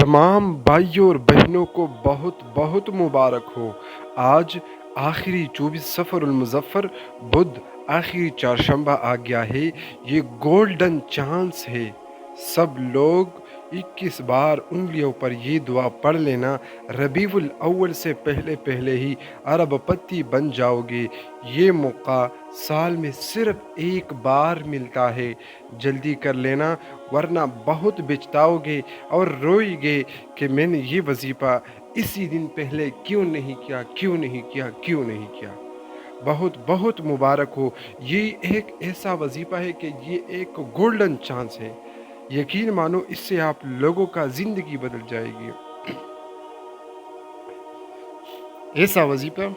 तमाम भाइयों और बहनों को बहुत बहुत मुबारक हो। आज आखिरी 24 सफ़रुल मुज़फ़्फ़र बुध आखिरी चारशंबा आ गया है। ये गोल्डन चांस है। सब लोग 21 बार उंगलियों पर ये दुआ पढ़ लेना, रबीउल अव्वल से पहले पहले ही अरबपति बन जाओगे। ये मौका साल में सिर्फ एक बार मिलता है, जल्दी कर लेना वरना बहुत बिचताओगे और रोइगे कि मैंने ये वजीफ़ा इसी दिन पहले क्यों नहीं किया, क्यों नहीं किया, क्यों नहीं किया। बहुत बहुत मुबारक हो। ये एक ऐसा वजीफ़ा है कि ये एक गोल्डन चांस है। यकीन मानो इससे आप लोगों का ज़िंदगी बदल जाएगी। ऐसा वजीफ़ा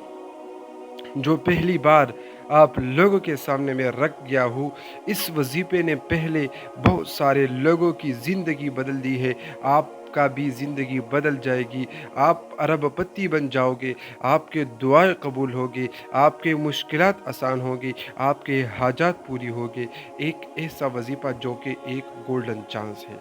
जो पहली बार आप लोगों के सामने मैं रख गया हूँ, इस वजीफ़े ने पहले बहुत सारे लोगों की ज़िंदगी बदल दी है। आपका भी ज़िंदगी बदल जाएगी। आप अरबपति बन जाओगे, आपके दुआएं कबूल होगी, आपके मुश्किलात आसान होगी, आपके हाजात पूरी होगी। एक ऐसा वजीफ़ा जो कि एक गोल्डन चांस है।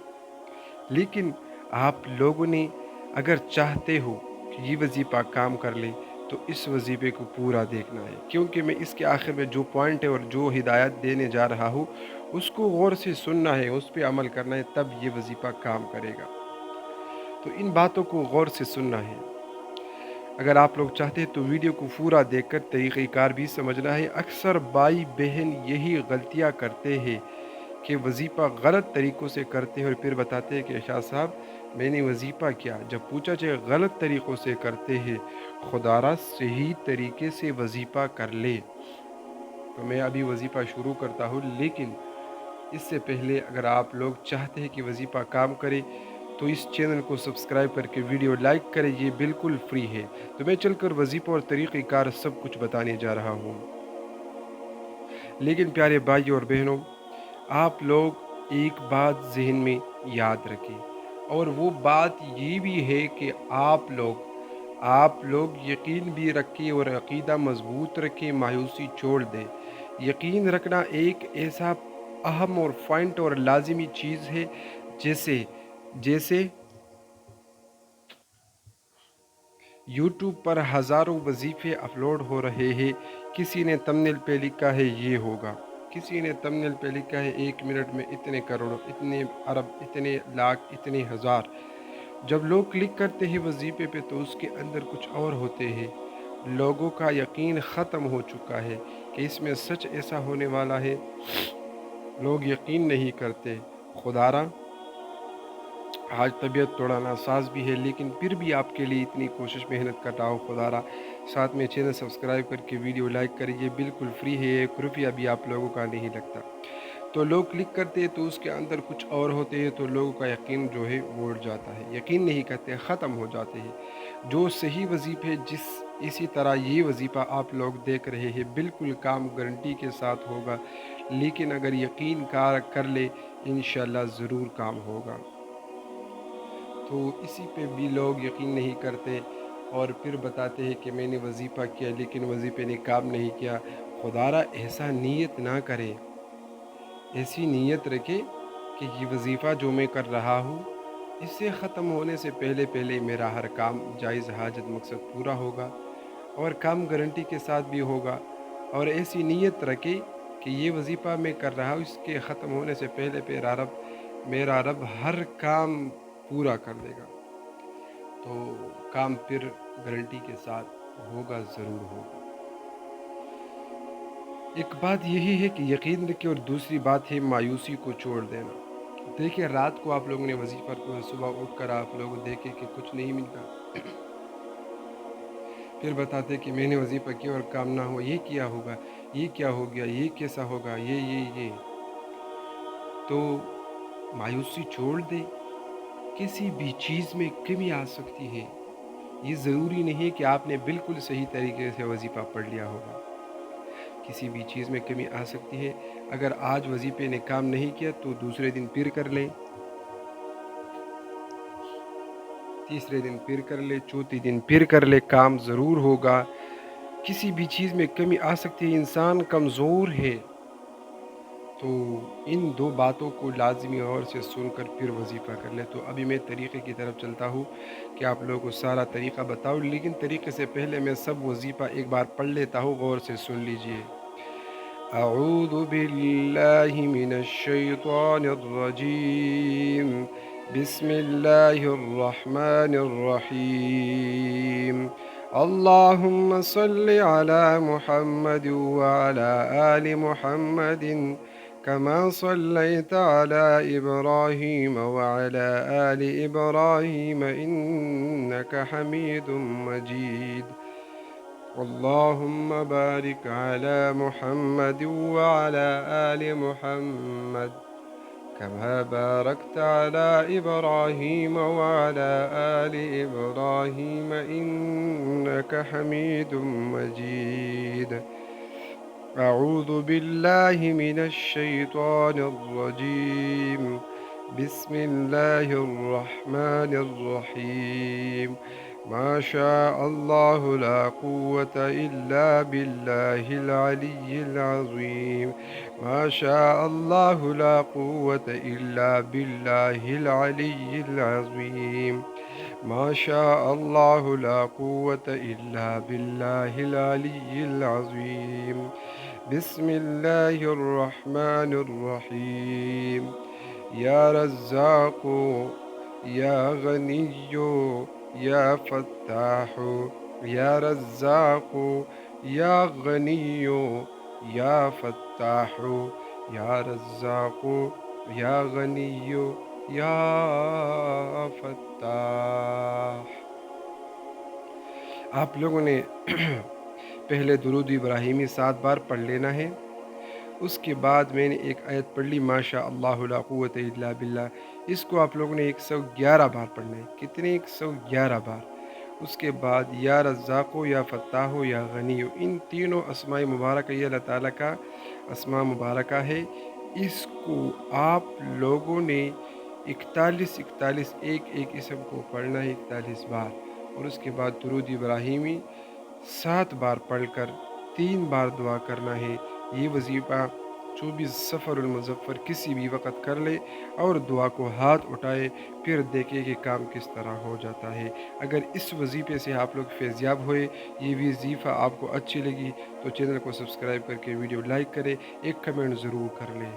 लेकिन आप लोगों ने अगर चाहते हो कि ये वजीफ़ा काम कर ले, तो इस वजीफ़े को पूरा देखना है, क्योंकि मैं इसके आखिर में जो पॉइंट है और जो हिदायत देने जा रहा हूँ उसको गौर से सुनना है, उस पर अमल करना है, तब ये वजीफ़ा काम करेगा। तो इन बातों को गौर से सुनना है। अगर आप लोग चाहते हैं तो वीडियो को पूरा देखकर तरीक़ेकार भी समझना है। अक्सर भाई बहन यही गलतियाँ करते हैं कि वजीफ़ा गलत तरीक़ों से करते हैं और फिर बताते हैं कि शाह साहब मैंने वजीफ़ा किया। जब पूछा जाए गलत तरीक़ों से करते हैं, खुदारा सही तरीके से वजीफ़ा कर ले। तो मैं अभी वजीफ़ा शुरू करता हूँ, लेकिन इससे पहले अगर आप लोग चाहते हैं कि वजीफ़ा काम करे तो इस चैनल को सब्सक्राइब करके वीडियो लाइक करें, ये बिल्कुल फ्री है। तो मैं चलकर वजीफ़ा और तरीक़ेकार सब कुछ बताने जा रहा हूँ। लेकिन प्यारे भाइयों और बहनों, आप लोग एक बात ज़हन में याद रखें, और वो बात ये भी है कि आप लोग यकीन भी रखें और अक़ीदा मज़बूत रखें, मायूसी छोड़ दें। यकीन रखना एक ऐसा अहम और पॉइंट और लाज़िमी चीज़ है। जैसे जैसे यूट्यूब पर हज़ारों वजीफ़े अपलोड हो रहे हैं। किसी ने थंबनेल पे लिखा है ये होगा, किसी ने थंबनेल पे लिखा है 1 मिनट में इतने करोड़, इतने अरब, इतने लाख, इतने हज़ार। जब लोग क्लिक करते हैं वजीफ़े पे तो उसके अंदर कुछ और होते हैं। लोगों का यकीन ख़त्म हो चुका है कि इसमें सच ऐसा होने वाला है। लोग यकीन नहीं करते। खुदारा आज तबीयत थोड़ा नासाज भी है, लेकिन फिर भी आपके लिए इतनी कोशिश मेहनत कर रहा हूँ खुदारा। साथ में चैनल सब्सक्राइब करके वीडियो लाइक करिए, बिल्कुल फ्री है, 1 रुपया भी आप लोगों का नहीं लगता। तो लोग क्लिक करते हैं तो उसके अंदर कुछ और होते हैं, तो लोगों का यकीन जो है वो उड़ जाता है, यकीन नहीं करते, ख़त्म हो जाते हैं। जो सही वजीफ़े इसी तरह ये वजीफ़ा आप लोग देख रहे हैं, बिल्कुल काम गारंटी के साथ होगा। लेकिन अगर यकीन कर ले, इंशाल्लाह ज़रूर काम होगा। तो इसी पे भी लोग यकीन नहीं करते और फिर बताते हैं कि मैंने वजीफ़ा किया लेकिन वजीफ़े ने काम नहीं किया। खुदारा ऐसा नीयत ना करें, ऐसी नीयत रखें कि ये वजीफ़ा जो मैं कर रहा हूँ इससे ख़त्म होने से पहले पहले मेरा हर काम जायज़ हाजत मकसद पूरा होगा और काम गारंटी के साथ भी होगा। और ऐसी नीयत रखें कि ये वजीफ़ा मैं कर रहा हूँ इसके ख़त्म होने से पहले मेरा रब हर काम पूरा कर देगा। तो काम फिर गारंटी के साथ होगा, ज़रूर होगा। एक बात यही है कि यकीन रखें, और दूसरी बात है मायूसी को छोड़ देना। देखिए रात को आप लोगों ने वजीफ़ा को, सुबह उठकर आप लोग देखें कि कुछ नहीं मिलता, फिर बताते कि मैंने वजीफ़ा किया और काम ना हो, ये किया होगा, ये क्या हो गया, ये कैसा होगा, ये। तो मायूसी छोड़ दे। किसी भी चीज़ में कमी आ सकती है। ये ज़रूरी नहीं है कि आपने बिल्कुल सही तरीके से वजीफ़ा पढ़ लिया होगा। किसी भी चीज़ में कमी आ सकती है। अगर आज वजीफ़े ने काम नहीं किया तो दूसरे दिन फिर कर लें, तीसरे दिन फिर कर ले, चौथे दिन फिर कर ले, काम ज़रूर होगा। किसी भी चीज़ में कमी आ सकती है, इंसान कमज़ोर है। تو ان دو باتوں کو لازمی غور سے سن کر پھر وظیفہ کر لیں۔ تو ابھی میں طریقے کی طرف چلتا ہوں کہ آپ لوگوں کو سارا طریقہ بتاؤں، لیکن طریقے سے پہلے میں سب وظیفہ ایک بار پڑھ لیتا ہوں، غور سے سن لیجئے۔ اعوذ باللہ من الشیطان الرجیم، بسم اللہ الرحمن الرحیم، اللہم صل علی محمد وعلی آل محمد كما صليت على إبراهيم وعلى آل إبراهيم إنك حميد مجيد، اللهم بارك على محمد وعلى آل محمد كما باركت على إبراهيم وعلى آل إبراهيم إنك حميد مجيد، أعوذ بالله من الشيطان الرجيم، بسم الله الرحمن الرحيم، ما شاء الله لا قوة إلا بالله العلي العظيم، ما شاء الله لا قوة إلا بالله العلي العظيم، ما شاء الله لا قوة إلا بالله العلي العظيم، بسم الله الرحمن الرحيم، يا رزاق يا غني يا فتاح، يا رزاق يا غني يا فتاح، يا رزاق يا غني يا فتاح۔ آپ لوگوں نے پہلے درود ابراہیمی 7 بار پڑھ لینا ہے، اس کے بعد میں نے ایک آیت پڑھ لی، ماشاء اللہ لا قوت الا باللہ، اس کو آپ لوگوں نے 111 بار پڑھنا ہے۔ کتنے؟ 111 بار۔ اس کے بعد یا رزاقو یا فتاحو یا غنیو، ان تینوں اسماء مبارکہ یہ اللہ تعالیٰ کا اسماء مبارکہ ہے، اس کو آپ لوگوں نے 41 ایک ایک اسم کو پڑھنا ہے 41 بار، اور اس کے بعد درود ابراہیمی 7 بار پڑھ کر 3 بار دعا کرنا ہے۔ یہ وظیفہ 24 سفر المظفر کسی بھی وقت کر لے اور دعا کو ہاتھ اٹھائے، پھر دیکھے کہ کام کس طرح ہو جاتا ہے۔ اگر اس وظیفے سے آپ لوگ فیضیاب ہوئے، یہ وظیفہ آپ کو اچھی لگی تو چینل کو سبسکرائب کر کے ویڈیو لائک کریں، ایک کمنٹ ضرور کر لیں۔